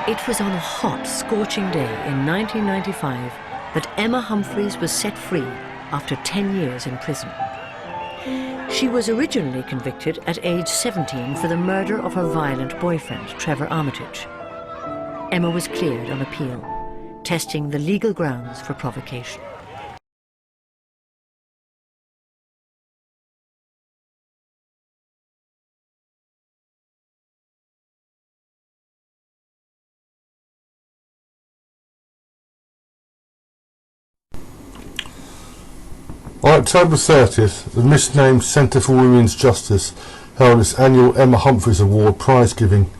It was on a hot, scorching day in 1995 that Emma Humphreys was set free after 10 years in prison. She was originally convicted at age 17 for the murder of her violent boyfriend, Trevor Armitage. Emma was cleared on appeal, testing the legal grounds for provocation. On October 30th, the misnamed Centre for Women's Justice held its annual Emma Humphreys Award prize giving,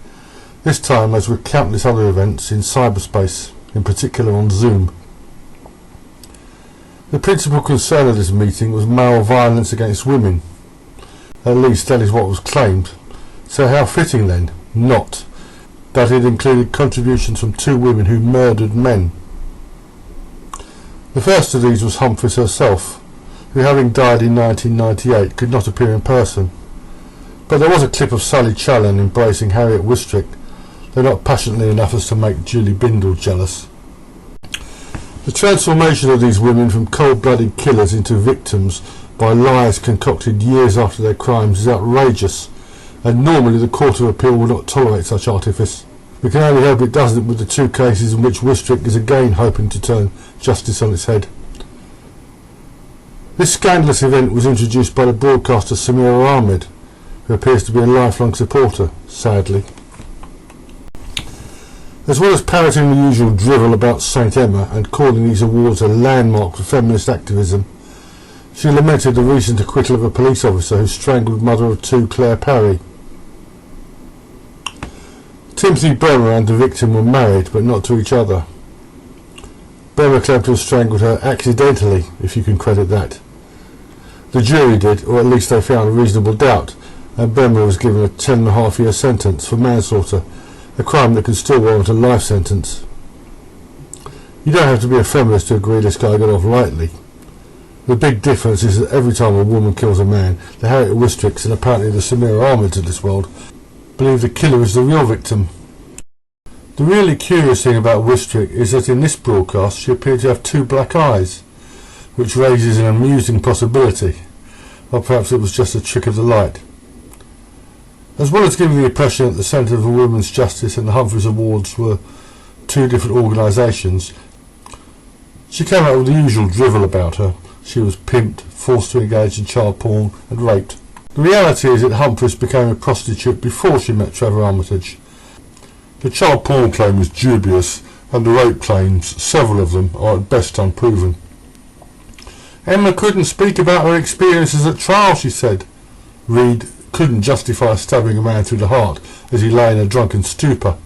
this time as with countless other events in cyberspace, in particular on Zoom. The principal concern of this meeting was male violence against women. At least that is what was claimed. So how fitting then, not, that it included contributions from two women who murdered men. The first of these was Humphreys herself, who, having died in 1998, could not appear in person. But there was a clip of Sally Challen embracing Harriet Wistrick, though not passionately enough as to make Julie Bindel jealous. The transformation of these women from cold-blooded killers into victims by lies concocted years after their crimes is outrageous, and normally the Court of Appeal will not tolerate such artifice. We can only hope it doesn't with the two cases in which Wistrick is again hoping to turn justice on its head. This scandalous event was introduced by the broadcaster Samira Ahmed, who appears to be a lifelong supporter, sadly. As well as parroting the usual drivel about St Emma and calling these awards a landmark for feminist activism, she lamented the recent acquittal of a police officer who strangled mother of two Claire Parry. Timothy Bremer and the victim were married, but not to each other. Bremer claimed to have strangled her accidentally, if you can credit that. The jury did, or at least they found a reasonable doubt, and Bremer was given a 10.5-year sentence for manslaughter, a crime that can still warrant a life sentence. You don't have to be a feminist to agree this guy got off lightly. The big difference is that every time a woman kills a man, the Harriet Wistricks and apparently the Samira Ahmeds of this world believe the killer is the real victim. The really curious thing about Wistrick is that in this broadcast she appeared to have two black eyes, which raises an amusing possibility, or perhaps it was just a trick of the light. As well as giving the impression that the Centre for Women's Justice and the Humphreys Awards were two different organisations, she came out with the usual drivel about her. She was pimped, forced to engage in child porn and raped. The reality is that Humphreys became a prostitute before she met Trevor Armitage. The child porn claim is dubious, and the rape claims, several of them, are at best unproven. Emma couldn't speak about her experiences at trial, she said. Reed couldn't justify stabbing a man through the heart as he lay in a drunken stupor.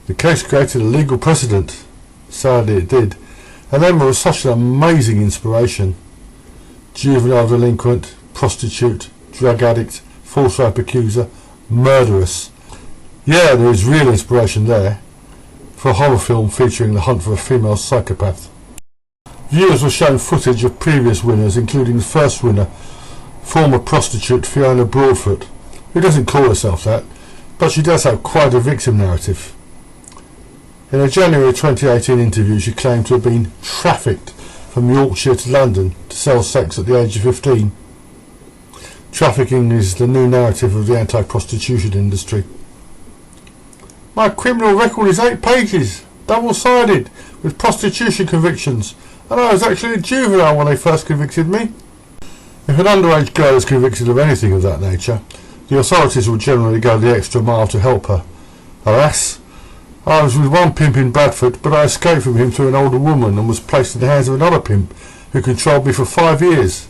The case created a legal precedent. Sadly it did, and Emma was such an amazing inspiration. Juvenile delinquent, prostitute, drug addict, false rape accuser, murderess. Yeah, there is real inspiration there for a horror film featuring the hunt for a female psychopath. Viewers were shown footage of previous winners, including the first winner, former prostitute Fiona Broadfoot, who doesn't call herself that, but she does have quite a victim narrative. In a January 2018 interview, she claimed to have been trafficked from Yorkshire to London to sell sex at the age of 15. Trafficking is the new narrative of the anti-prostitution industry. My criminal record is 8 pages, double-sided, with prostitution convictions, and I was actually a juvenile when they first convicted me. If an underage girl is convicted of anything of that nature, the authorities will generally go the extra mile to help her. Alas, I was with one pimp in Bradford, but I escaped from him through an older woman and was placed in the hands of another pimp who controlled me for 5 years,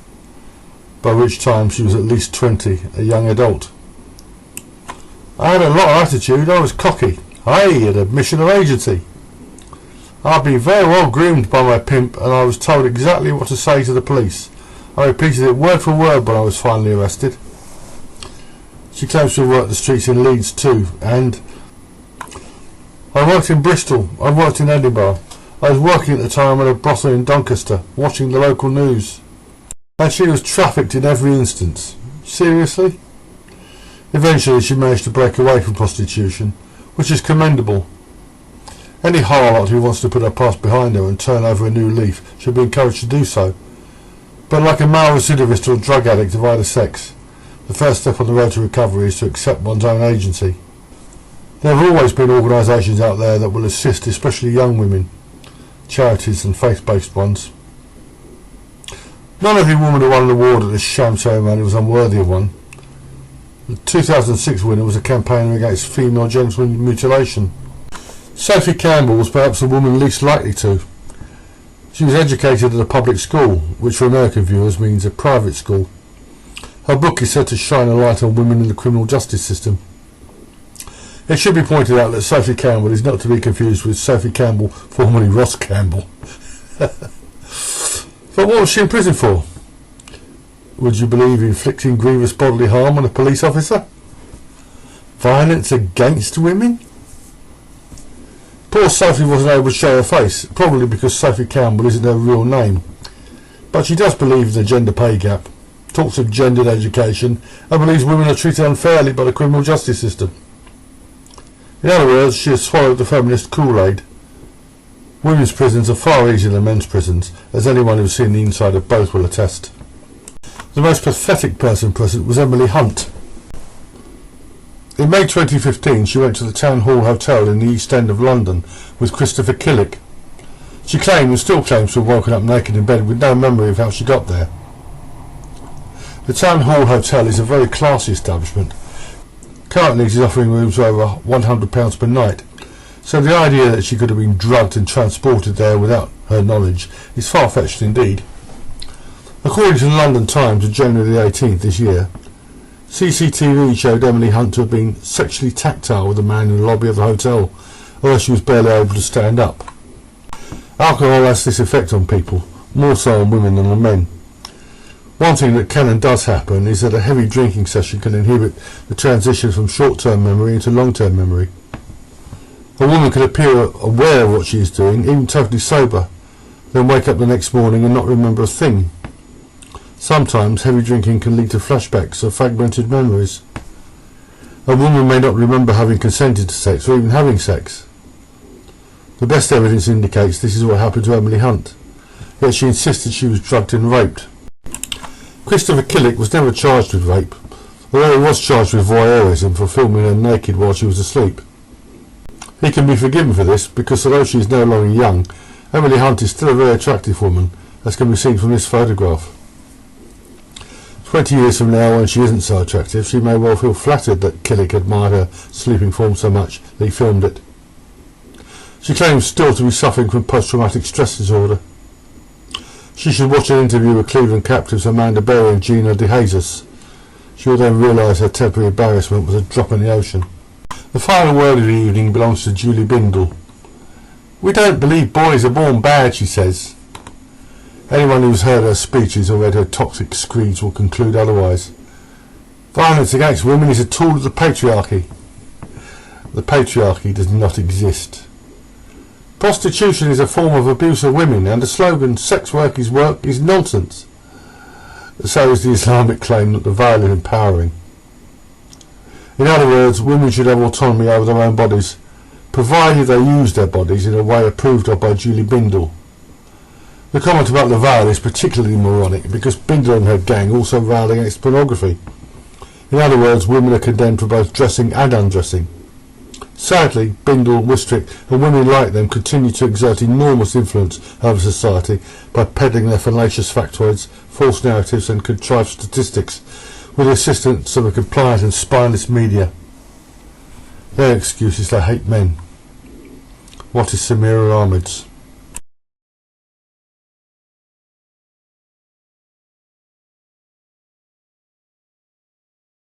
by which time she was at least 20, a young adult. I had a lot of attitude, I was cocky. Hey, had admission of agency. I'd been very well groomed by my pimp, and I was told exactly what to say to the police. I repeated it word for word when I was finally arrested. She claims to have worked the streets in Leeds too, and I worked in Bristol, I worked in Edinburgh. I was working at the time at a brothel in Doncaster, watching the local news. And she was trafficked in every instance. Seriously? Eventually she managed to break away from prostitution, which is commendable, Any harlot who wants to put her past behind her and turn over a new leaf should be encouraged to do so. But like a male recidivist or drug addict of either sex, the first step on the road to recovery is to accept one's own agency. There have always been organisations out there that will assist especially young women, charities and faith-based ones. Not every woman who won an award at this sham ceremony was unworthy of one. The 2006 winner was a campaigner against female genital mutilation. Sophie Campbell was perhaps the woman least likely to. She was educated at a public school, which for American viewers means a private school. Her book is said to shine a light on women in the criminal justice system. It should be pointed out that Sophie Campbell is not to be confused with Sophie Campbell, formerly Ross Campbell. But what was she in prison for? Would you believe inflicting grievous bodily harm on a police officer? Violence against women? Poor Sophie wasn't able to show her face, probably because Sophie Campbell isn't her real name. But she does believe in the gender pay gap, talks of gendered education, and believes women are treated unfairly by the criminal justice system. In other words, she has swallowed the feminist Kool-Aid. Women's prisons are far easier than men's prisons, as anyone who's seen the inside of both will attest. The most pathetic person present was Emily Hunt. In May 2015 she went to the Town Hall Hotel in the East End of London with Christopher Killick. She claimed and still claims to have woken up naked in bed with no memory of how she got there. The Town Hall Hotel is a very classy establishment. Currently it is offering rooms for over £100 per night, so the idea that she could have been drugged and transported there without her knowledge is far-fetched indeed. According to the London Times of January the 18th this year, CCTV showed Emily Hunt to have been sexually tactile with a man in the lobby of the hotel, although she was barely able to stand up. Alcohol has this effect on people, more so on women than on men. One thing that can and does happen is that a heavy drinking session can inhibit the transition from short-term memory into long-term memory. A woman can appear aware of what she is doing, even totally sober, then wake up the next morning and not remember a thing. Sometimes heavy drinking can lead to flashbacks or fragmented memories. A woman may not remember having consented to sex or even having sex. The best evidence indicates this is what happened to Emily Hunt, yet she insisted she was drugged and raped. Christopher Killick was never charged with rape, although he was charged with voyeurism for filming her naked while she was asleep. He can be forgiven for this because although she is no longer young, Emily Hunt is still a very attractive woman, as can be seen from this photograph. 20 years from now, when she isn't so attractive, she may well feel flattered that Killick admired her sleeping form so much that he filmed it. She claims still to be suffering from post-traumatic stress disorder. She should watch an interview with Cleveland captives Amanda Berry and Gina DeJesus. She will then realise her temporary embarrassment was a drop in the ocean. The final word of the evening belongs to Julie Bindel. "We don't believe boys are born bad," she says. Anyone who's heard her speeches or read her toxic screeds will conclude otherwise. Violence against women is a tool of the patriarchy. The patriarchy does not exist. Prostitution is a form of abuse of women, and the slogan "sex work is nonsense." So is the Islamic claim that the veil is empowering. In other words, women should have autonomy over their own bodies, provided they use their bodies in a way approved of by Julie Bindel. The comment about the veil is particularly moronic because Bindel and her gang also railed against pornography. In other words, women are condemned for both dressing and undressing. Sadly, Bindel, Wistrick and women like them continue to exert enormous influence over society by peddling their fallacious factoids, false narratives and contrived statistics with the assistance of a compliant and spineless media. Their excuse is they hate men. What is Samira Ahmed's?